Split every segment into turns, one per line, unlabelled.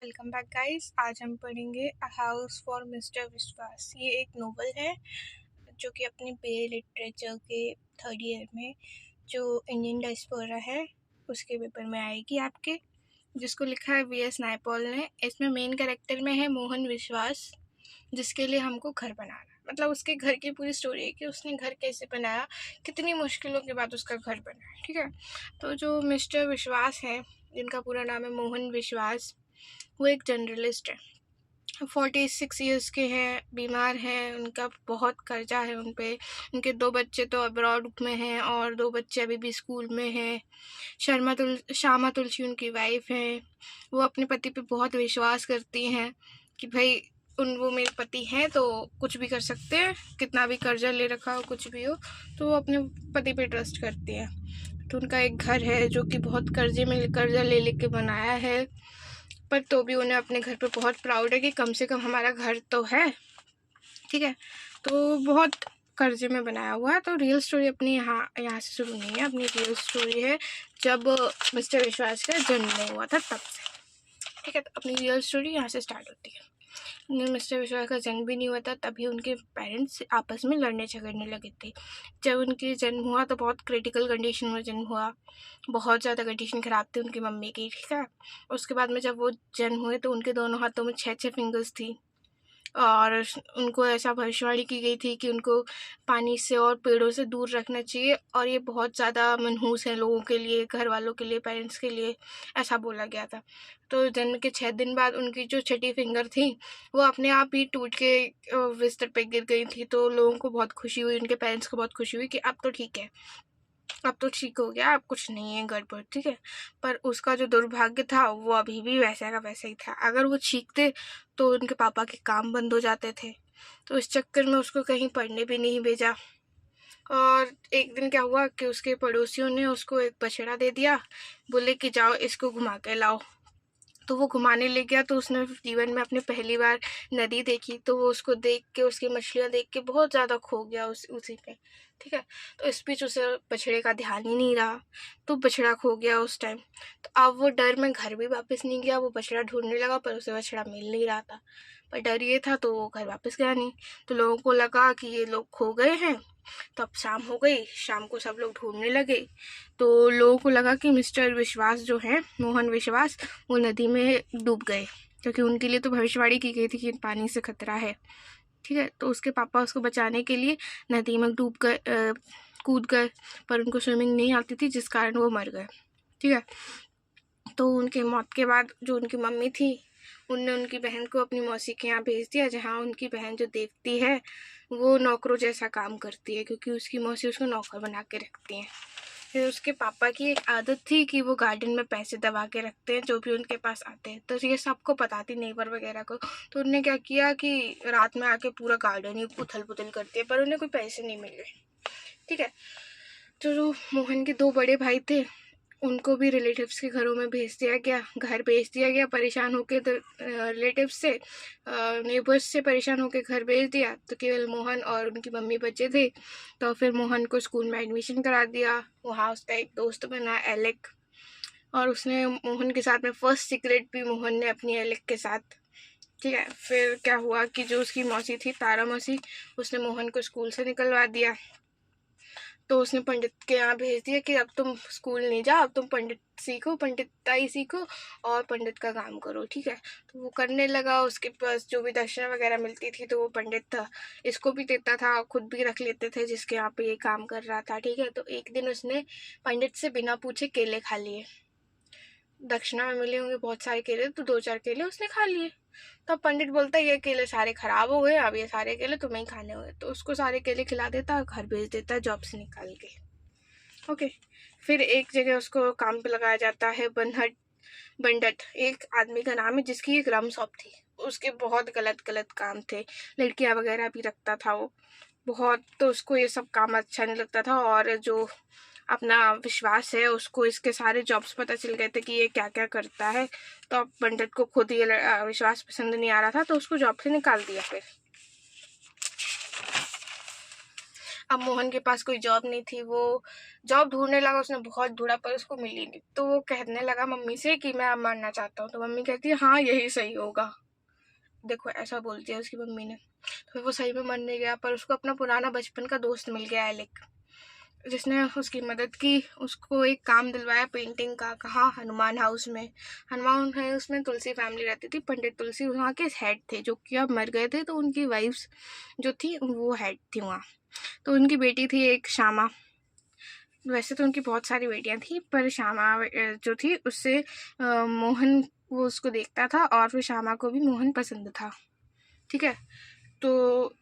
Welcome back guys. आज हम पढ़ेंगे अ हाउस फॉर मिस्टर विश्वास। ये एक नोवेल है जो कि अपने बी.ए. लिटरेचर के थर्ड ईयर में जो इंडियन डायस्पोरा है उसके पेपर में आएगी आपके, जिसको लिखा है वी.एस. नायपॉल ने। इसमें मेन कैरेक्टर में है मोहन विश्वास, जिसके लिए हमको घर बनाना, मतलब उसके घर की पूरी स्टोरी है कि उसने घर कैसे बनाया, कितनी मुश्किलों के बाद उसका घर बना। ठीक है, तो जो मिस्टर विश्वास है, जिनका पूरा नाम है मोहन विश्वास, वो एक जर्नलिस्ट है। 46 ईयर्स के हैं, बीमार हैं, उनका बहुत कर्जा है उन पे। उनके 2 बच्चे तो अब्रॉड में हैं और 2 बच्चे अभी भी स्कूल में हैं। श्यामा तुलसी उनकी वाइफ हैं। वो अपने पति पे बहुत विश्वास करती हैं कि भाई वो मेरे पति हैं तो कुछ भी कर सकते हैं, कितना भी कर्जा ले रखा हो, कुछ भी हो, तो वो अपने पति पे ट्रस्ट करती हैं। तो उनका एक घर है जो कि बहुत कर्जा ले लेके बनाया है, पर तो भी उन्हें अपने घर पे बहुत प्राउड है कि कम से कम हमारा घर तो है। ठीक है, तो बहुत कर्जे में बनाया हुआ है। तो रियल स्टोरी अपनी यहाँ से शुरू नहीं है, अपनी रियल स्टोरी है जब मिस्टर विश्वास का जन्म नहीं हुआ था तब से। ठीक है, तो अपनी रियल स्टोरी यहाँ से स्टार्ट होती है। मिस्टर विश्वास का जन्म भी नहीं हुआ था तभी उनके पेरेंट्स आपस में लड़ने झगड़ने लगे थे। जब उनके जन्म हुआ तो बहुत क्रिटिकल कंडीशन में जन्म हुआ, बहुत ज़्यादा कंडीशन ख़राब थी उनकी मम्मी की। ठीक है, उसके बाद में जब वो जन्म हुए तो उनके दोनों हाथों में 6 फिंगर्स थी और उनको ऐसा भविष्यवाणी की गई थी कि उनको पानी से और पेड़ों से दूर रखना चाहिए, और ये बहुत ज़्यादा मनहूस है लोगों के लिए, घर वालों के लिए, पेरेंट्स के लिए, ऐसा बोला गया था। तो जन्म के 6 दिन बाद उनकी जो छठी फिंगर थी वो अपने आप ही टूट के बिस्तर पे गिर गई थी। तो लोगों को बहुत खुशी हुई, उनके पेरेंट्स को बहुत खुशी हुई कि अब तो ठीक है, अब तो ठीक हो गया, अब कुछ नहीं है गड़बड़। ठीक है, पर उसका जो दुर्भाग्य था वो अभी भी वैसा का वैसा ही था। अगर वो चीखते तो उनके पापा के काम बंद हो जाते थे, तो इस चक्कर में उसको कहीं पढ़ने भी नहीं भेजा। और एक दिन क्या हुआ कि उसके पड़ोसियों ने उसको एक बछड़ा दे दिया, बोले कि जाओ इसको घुमा के लाओ। तो वो घुमाने ले गया, तो उसने जीवन में अपने पहली बार नदी देखी, तो वो उसको देख के, उसकी मछलियाँ देख के बहुत ज़्यादा खो गया उसी पे। ठीक है, तो इस बीच उसे बछड़े का ध्यान ही नहीं रहा, तो बछड़ा खो गया उस टाइम। तो अब वो डर में घर भी वापस नहीं गया, वो बछड़ा ढूंढने लगा पर उसे बछड़ा मिल नहीं रहा था। पर डर ये था तो वो घर वापस गया नहीं। तो लोगों को लगा कि ये लोग खो गए हैं। तो अब शाम हो गई, शाम को सब लोग ढूंढने लगे, तो लोगों को लगा कि मिस्टर विश्वास जो है, मोहन विश्वास, वो नदी में डूब गए, क्योंकि उनके लिए तो भविष्यवाणी की गई थी कि पानी से खतरा है। ठीक है, तो उसके पापा उसको बचाने के लिए नदी में कूद गए, पर उनको स्विमिंग नहीं आती थी, जिस कारण वो मर गए। ठीक है, तो उनके मौत के बाद जो उनकी मम्मी थी, उनने उनकी बहन को अपनी मौसी के यहाँ भेज दिया, जहाँ उनकी बहन जो देवती है वो नौकरों जैसा काम करती है, क्योंकि उसकी मौसी उसको नौकर बना के रखती हैं। फिर उसके पापा की एक आदत थी कि वो गार्डन में पैसे दबा के रखते हैं जो भी उनके पास आते हैं, तो ये सबको पता थी, नेबर वगैरह को। तो उन्होंने क्या किया कि रात में आके पूरा गार्डन ही उथल पुथल करती है, पर उन्हें कोई पैसे नहीं मिल रहे। ठीक है, तो जो मोहन के 2 बड़े भाई थे उनको भी रिलेटिव्स के घरों में भेज दिया गया, घर भेज दिया गया परेशान होके। तो रिलेटिव्स से, नेबर्स से परेशान होके घर भेज दिया, तो केवल मोहन और उनकी मम्मी बचे थे। तो फिर मोहन को स्कूल में एडमिशन करा दिया, वहाँ उसका एक दोस्त बना एलेक, और उसने मोहन के साथ में फर्स्ट सिगरेट भी मोहन ने अपनी एलेक के साथ। ठीक है, फिर क्या हुआ कि जो उसकी मौसी थी, तारा मौसी, उसने मोहन को स्कूल से निकलवा दिया। तो उसने पंडित के यहाँ भेज दिया कि अब तुम स्कूल नहीं जाओ, अब तुम पंडित सीखो, पंडिताई सीखो और पंडित का काम करो। ठीक है, तो वो करने लगा। उसके पास जो भी दक्षिणा वगैरह मिलती थी तो वो पंडित था, इसको भी देता था, खुद भी रख लेते थे जिसके यहाँ पे ये काम कर रहा था। ठीक है, तो एक दिन उसने पंडित से बिना पूछे केले खा लिए। दक्षिणा में मिले होंगे बहुत सारे केले, तो 2-4 केले उसने खा लिए। तब पंडित बोलता है ये केले सारे खराब हो गए, अब ये सारे केले तुम्हें ही खाने हुए। तो उसको सारे केले खिला देता है, घर भेज देता है जॉब से निकाल के। ओके, फिर एक जगह उसको काम पे लगाया जाता है, बंडट एक आदमी का नाम है, जिसकी एक रम शॉप थी। उसके बहुत गलत गलत काम थे, लड़कियां वगैरह भी रखता था वो बहुत। तो उसको ये सब काम अच्छा नहीं लगता था, और जो अपना विश्वास है उसको इसके सारे जॉब्स पता चल गए थे कि ये क्या क्या करता है। तो अब पंडित को खुद ये विश्वास पसंद नहीं आ रहा था, तो उसको जॉब से निकाल दिया। फिर अब मोहन के पास कोई जॉब नहीं थी, वो जॉब ढूंढने लगा, उसने बहुत ढूंढा पर उसको मिली नहीं। तो वो कहने लगा मम्मी से कि मैं अब मरना चाहता हूँ। तो मम्मी कहती है हाँ यही सही होगा। देखो ऐसा बोलती है उसकी मम्मी ने। तो फिर वो सही में मरने गया, पर उसको अपना पुराना बचपन का दोस्त मिल गया एलिक, जिसने उसकी मदद की, उसको एक काम दिलवाया पेंटिंग का। कहा हनुमान हाउस में। हनुमान हाउस में तुलसी फैमिली रहती थी, पंडित तुलसी वहाँ के हेड थे, जो कि अब मर गए थे। तो उनकी वाइफ्स जो थी वो हेड थी वहाँ। तो उनकी बेटी थी एक श्यामा। वैसे तो उनकी बहुत सारी बेटियां थी, पर श्यामा जो थी उससे मोहन वो उसको देखता था, और फिर श्यामा को भी मोहन पसंद था। ठीक है, तो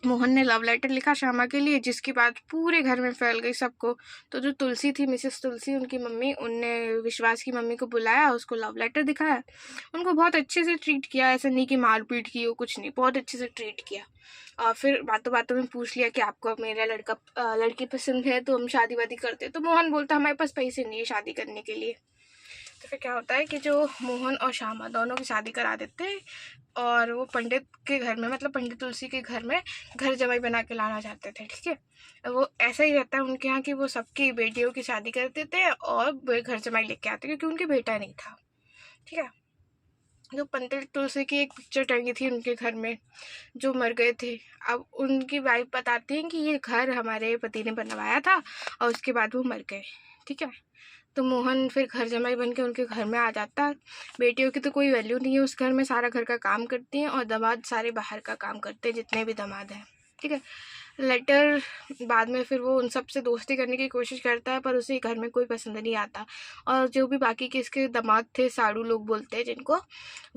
मोहन ने लव लेटर लिखा श्यामा के लिए, जिसकी बात पूरे घर में फैल गई सबको। तो जो तुलसी थी, मिसेस तुलसी, उनकी मम्मी, उनने विश्वास की मम्मी को बुलाया, उसको लव लेटर दिखाया। उनको बहुत अच्छे से ट्रीट किया, ऐसा नहीं कि मारपीट की हो, कुछ नहीं, बहुत अच्छे से ट्रीट किया। और फिर बातों बातों में पूछ लिया कि आपको मेरा लड़की पसंद है तो हम शादी वादी करते। तो मोहन बोलता हमारे पास पैसे नहीं है शादी करने के लिए। तो फिर क्या होता है कि जो मोहन और श्यामा दोनों की शादी करा देते हैं, और वो पंडित के घर में, मतलब पंडित तुलसी के घर में घर जमाई बना के लाना चाहते थे। ठीक है, वो ऐसा ही रहता है उनके यहाँ कि वो सबकी बेटियों की शादी कर देते हैं और घर जमाई लेके आते, क्योंकि उनके बेटा नहीं था। ठीक है, जो पंडित तुलसी की एक पिक्चर टंगी थी उनके घर में, जो मर गए थे। अब उनकी वाइफ बताती हैं कि ये घर हमारे पति ने बनवाया था और उसके बाद वो मर गए। ठीक है, तो मोहन फिर घर जमाई बन के उनके घर में आ जाता है। बेटियों की तो कोई वैल्यू नहीं है उस घर में, सारा घर का काम करती हैं, और दामाद सारे बाहर का काम करते हैं, जितने भी दामाद हैं। ठीक है, लेटर बाद में फिर वो उन सब से दोस्ती करने की कोशिश करता है, पर उसे घर में कोई पसंद नहीं आता। और जो भी बाकी के इसके दामाद थे, साड़ू लोग बोलते हैं जिनको,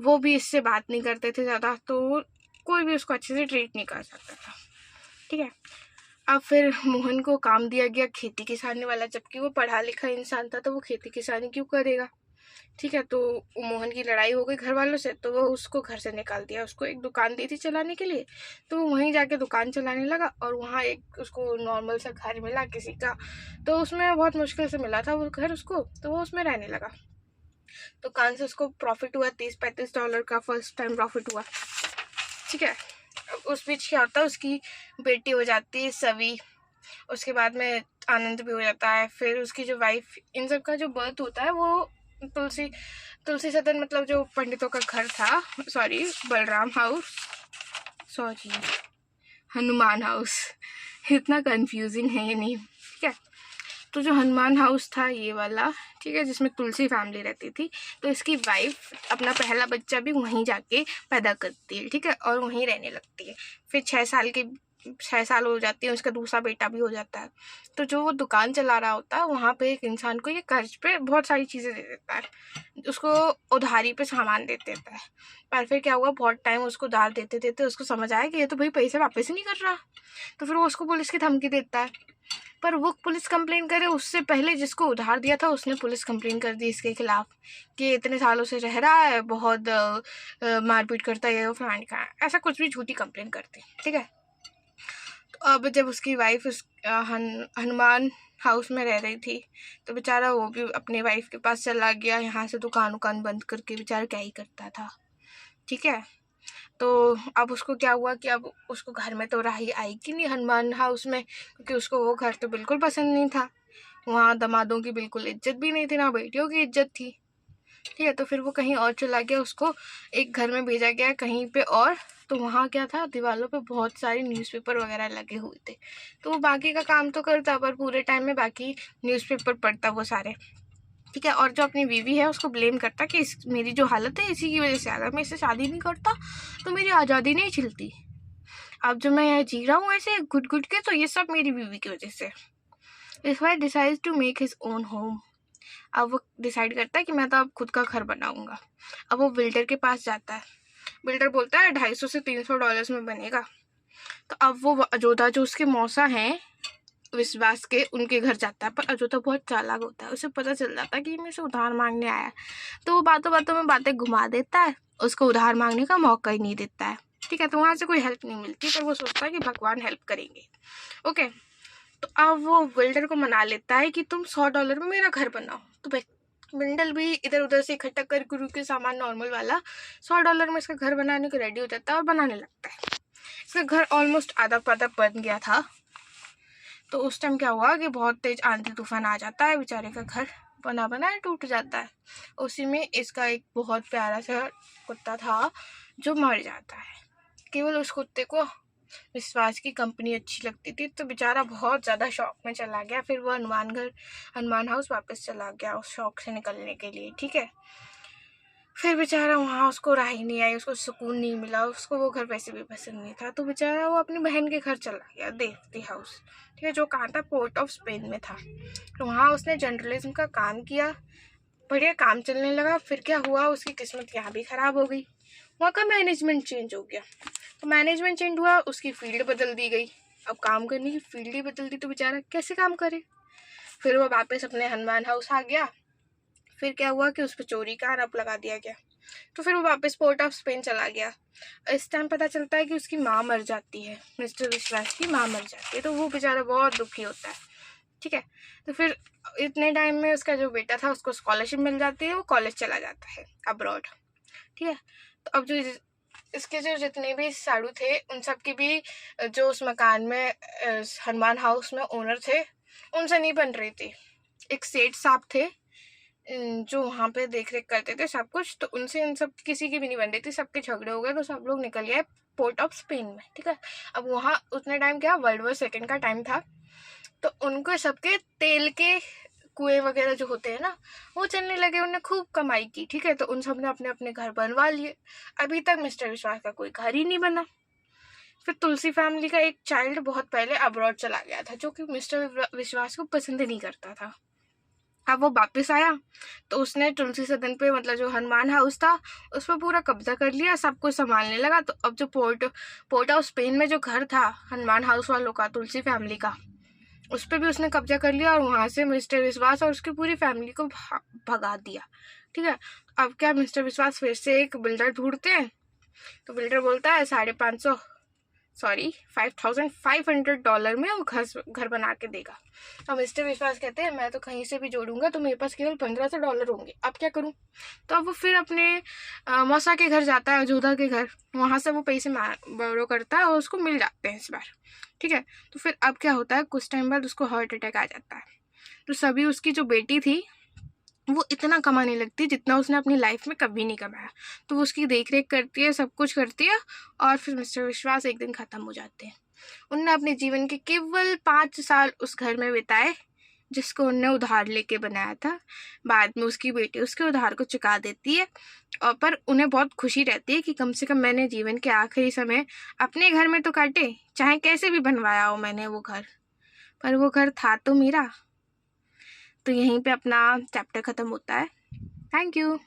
वो भी इससे बात नहीं करते थे ज़्यादा, तो कोई भी उसको अच्छे से ट्रीट नहीं कर सकता था। ठीक है, अब फिर मोहन को काम दिया गया खेती किसानी वाला, जबकि वो पढ़ा लिखा इंसान था, तो वो खेती किसानी क्यों करेगा। ठीक है, तो मोहन की लड़ाई हो गई घर वालों से, तो वो उसको घर से निकाल दिया। उसको एक दुकान दी थी चलाने के लिए, तो वो वहीं जाके दुकान चलाने लगा, और वहाँ एक उसको नॉर्मल सा घर मिला किसी का, तो उसमें बहुत मुश्किल से मिला था वो घर उसको, तो वो उसमें रहने लगा। दुकान से उसको प्रॉफिट हुआ $30-35 का, फर्स्ट टाइम प्रॉफिट हुआ। ठीक है, उस बीच क्या होता है, उसकी बेटी हो जाती है सवी, उसके बाद में आनंद भी हो जाता है। फिर उसकी जो वाइफ, इन सब का जो बर्थ होता है वो तुलसी सदन, मतलब जो पंडितों का घर था, sorry Balram house, sorry Hanuman house, इतना कंफ्यूजिंग है ये नहीं। ठीक है, तो जो हनुमान हाउस था ये वाला, ठीक है, जिसमें तुलसी फैमिली रहती थी, तो इसकी वाइफ अपना पहला बच्चा भी वहीं जाके पैदा करती है। ठीक है, और वहीं रहने लगती है। फिर 6 साल हो जाती है, उसका दूसरा बेटा भी हो जाता है। तो जो वो दुकान चला रहा होता है, वहाँ पे एक इंसान को ये कर्ज पे बहुत सारी चीज़ें दे देता है, उसको उधारी पे सामान दे देता है। पर फिर क्या हुआ, बहुत टाइम उसको उधार देते देते उसको समझ आया कि ये तो भाई पैसे वापस ही नहीं कर रहा। तो फिर वो उसको पुलिस की धमकी देता है, पर वो पुलिस कंप्लेन करे उससे पहले जिसको उधार दिया था उसने पुलिस कंप्लेन कर दी इसके खिलाफ कि इतने सालों से रह रहा है, बहुत मारपीट करता है, फलाने का, ऐसा कुछ भी झूठी कंप्लेन करती। ठीक है, तो अब जब उसकी वाइफ उस हनुमान हाउस में रह रही थी, तो बेचारा वो भी अपने वाइफ के पास चला गया, यहाँ से दुकान उकान बंद करके, बेचारा क्या ही करता था। ठीक है, तो अब उसको क्या हुआ कि अब उसको घर में तो राही आएगी नहीं हनुमान हाउस में, क्योंकि उसको वो घर तो बिल्कुल पसंद नहीं था। वहाँ दामादों की बिल्कुल इज्जत भी नहीं थी, ना बेटियों की इज्जत थी। ठीक है, तो फिर वो कहीं और चला गया, उसको एक घर में भेजा गया कहीं पे और। तो वहाँ क्या था, दीवारों पे बहुत सारे न्यूज़पेपर वगैरह लगे हुए थे, तो वो बाकी का काम तो करता, पर पूरे टाइम में बाकी न्यूज़पेपर पढ़ता वो सारे। ठीक है, और जो अपनी बीवी है उसको ब्लेम करता कि मेरी जो हालत है इसी की वजह से, अगर मैं इससे शादी नहीं करता तो मेरी आज़ादी नहीं छिलती। अब जो मैं यहाँ जी रहा हूँ ऐसे घुट घुट के, तो ये सब मेरी बीवी की वजह से। इस why decide to make his own home. अब वो डिसाइड करता है कि मैं तो अब खुद का घर बनाऊंगा। अब वो बिल्डर के पास जाता है, बिल्डर बोलता है $250 से $300 में बनेगा। तो अब वो अजोधा जो उसके मौसा हैं विश्वास के, उनके घर जाता है, पर अजोधा बहुत चालाक होता है, उसे पता चल जाता है कि मेरे से उधार मांगने आया है, तो वो बातों बातों में बातें घुमा देता है, उसको उधार मांगने का मौका ही नहीं देता है। ठीक है, तो वहाँ से कोई हेल्प नहीं मिलती, पर वो सोचता है कि भगवान हेल्प करेंगे। ओके, तो अब वो बिल्डर को मना लेता है कि तुम $100 में मेरा घर बनाओ। तो बिल्डर भी इधर उधर से इकट्ठा कर गुरु के सामान नॉर्मल वाला $100 में इसका घर बनाने को रेडी हो जाता है और बनाने लगता है। इसका घर ऑलमोस्ट आधा पाधा बन गया था, तो उस टाइम क्या हुआ कि बहुत तेज आंधी तूफान आ जाता है, बेचारे का घर बना बना टूट जाता है। उसी में इसका एक बहुत प्यारा सा कुत्ता था जो मर जाता है। केवल उस कुत्ते को विश्वास की कंपनी अच्छी लगती थी, तो बेचारा बहुत ज़्यादा शौक में चला गया। फिर वो हनुमान हाउस वापस चला गया उस शौक से निकलने के लिए, ठीक है। फिर बेचारा वहाँ उसको राही नहीं आई, उसको सुकून नहीं मिला, उसको वो घर वैसे भी पसंद नहीं था, तो बेचारा वो अपनी बहन के घर चला गया, देवती हाउस, ठीक है, जो कहाँ था, पोर्ट ऑफ स्पेन में था। तो वहाँ उसने जर्नलिज्म का काम किया, बढ़िया काम चलने लगा। फिर क्या हुआ, उसकी किस्मत यहाँ भी ख़राब हो गई, वहाँ का मैनेजमेंट चेंज हो गया। तो मैनेजमेंट चेंज हुआ, उसकी फील्ड बदल दी गई। अब काम करने की फील्ड ही बदल दी तो बेचारा कैसे काम करे। फिर वो वापस अपने हनुमान हाउस आ गया। फिर क्या हुआ कि उस पर चोरी का आरोप लगा दिया गया, तो फिर वो वापस पोर्ट ऑफ स्पेन चला गया। इस टाइम पता चलता है कि उसकी माँ मर जाती है, मिस्टर विश्वास की माँ मर जाती है, तो वो बेचारा बहुत दुखी होता है, ठीक है। तो फिर इतने टाइम में उसका जो बेटा था उसको स्कॉलरशिप मिल जाती है, वो कॉलेज चला जाता है अब्रॉड, ठीक है। तो अब जो इसके जो जितने भी साड़ू थे उन सब की भी जो उस मकान में हनुमान हाउस में ओनर थे उनसे नहीं बन रही थी। एक सेठ साहब थे जो वहाँ पे देख रेख करते थे सब कुछ, तो उनसे इन सब किसी की भी नहीं बन रही थी, सबके झगड़े हो गए, तो सब लोग निकल गए पोर्ट ऑफ स्पेन में, ठीक है। अब वहाँ उतने टाइम क्या वर्ल्ड वॉर सेकेंड का टाइम था, तो उनको सबके तेल के कुएं वगैरह जो होते हैं ना वो चलने लगे, उन्हें खूब कमाई की, ठीक है। तो उन सब ने अपने अपने घर बनवा लिए। अभी तक मिस्टर विश्वास का कोई घर ही नहीं बना। फिर तुलसी फैमिली का एक चाइल्ड बहुत पहले अब्रॉड चला गया था, जो कि मिस्टर विश्वास को पसंद नहीं करता था। अब वो वापस आया तो उसने तुलसी सदन पे, मतलब जो हनुमान हाउस था उस पर पूरा कब्जा कर लिया, सब कुछ संभालने लगा। तो अब जो पोर्ट ऑफ स्पेन में जो घर था हनुमान हाउस वालों का, तुलसी फैमिली का, उस पर भी उसने कब्जा कर लिया और वहाँ से मिस्टर विश्वास और उसकी पूरी फैमिली को भगा दिया, ठीक है। अब क्या, मिस्टर विश्वास फिर से एक बिल्डर ढूंढते हैं, तो बिल्डर बोलता है $5,500 में वो घर बना के देगा। और मिस्टर विश्वास कहते हैं मैं तो कहीं से भी जोड़ूंगा तो मेरे पास केवल $1,500 होंगे, अब क्या करूं। तो अब वो फिर अपने मौसा के घर जाता है, जोधा के घर, वहाँ से वो पैसे बोरो करता है और उसको मिल जाते हैं इस बार, ठीक है। तो फिर अब क्या होता है, कुछ टाइम बाद उसको हार्ट अटैक आ जाता है। तो सभी उसकी जो बेटी थी वो इतना कमाने लगती है जितना उसने अपनी लाइफ में कभी नहीं कमाया, तो वो उसकी देख रेख करती है, सब कुछ करती है। और फिर मिस्टर विश्वास एक दिन ख़त्म हो जाते हैं। उनने अपने जीवन के केवल 5 साल उस घर में बिताए जिसको उनने उधार लेके बनाया था। बाद में उसकी बेटी उसके उधार को चुका देती है, और पर उन्हें बहुत खुशी रहती है कि कम से कम मैंने जीवन के आखिरी समय अपने घर में तो काटे, चाहे कैसे भी बनवाया हो मैंने वो घर, पर वो घर था तो मेरा। तो यहीं पे अपना चैप्टर ख़त्म होता है। Thank you.